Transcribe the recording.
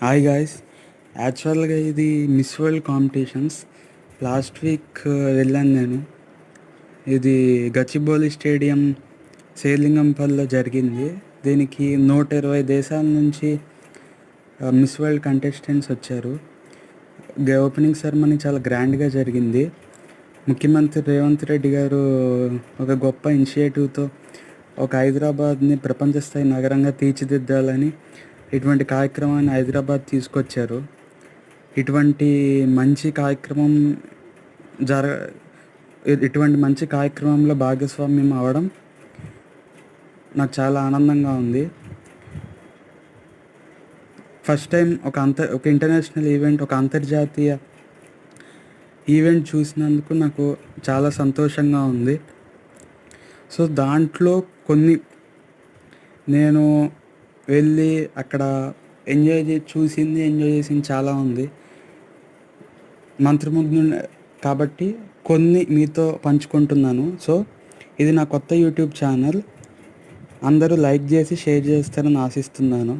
Hi guys. యాక్చువల్గా ఇది miss world competitions. Last week వెళ్ళాను నేను. ఇది గచ్చిబౌలి స్టేడియం సేలింగంపల్లిలో జరిగింది. దీనికి 120 దేశాల నుంచి మిస్ వరల్డ్ కంటెస్టెంట్స్ వచ్చారు. ఓపెనింగ్ సెరమనీ చాలా గ్రాండ్గా జరిగింది. ముఖ్యమంత్రి రేవంత్ రెడ్డి గారు ఒక గొప్ప ఇనిషియేటివ్తో ఒక హైదరాబాద్ని ప్రపంచ స్థాయి నగరంగా తీర్చిదిద్దాలని ఇటువంటి కార్యక్రమాన్ని హైదరాబాద్ తీసుకొచ్చారు. ఇటువంటి మంచి కార్యక్రమం జర ఇటువంటి మంచి కార్యక్రమంలో భాగస్వామ్యం అవ్వడం నాకు చాలా ఆనందంగా ఉంది. ఫస్ట్ టైం ఒక ఇంటర్నేషనల్ ఈవెంట్, ఒక అంతర్జాతీయ ఈవెంట్ చూసినందుకు నాకు చాలా సంతోషంగా ఉంది. సో దాంట్లో కొన్ని నేను వెళ్ళి అక్కడ ఎంజాయ్ చేసింది చాలా ఉంది మంత్రముగ్ధు కాబట్టి కొన్ని మీతో పంచుకుంటున్నాను. సో ఇది నా కొత్త యూట్యూబ్ ఛానల్. అందరూ లైక్ చేసి షేర్ చేస్తారని ఆశిస్తున్నాను.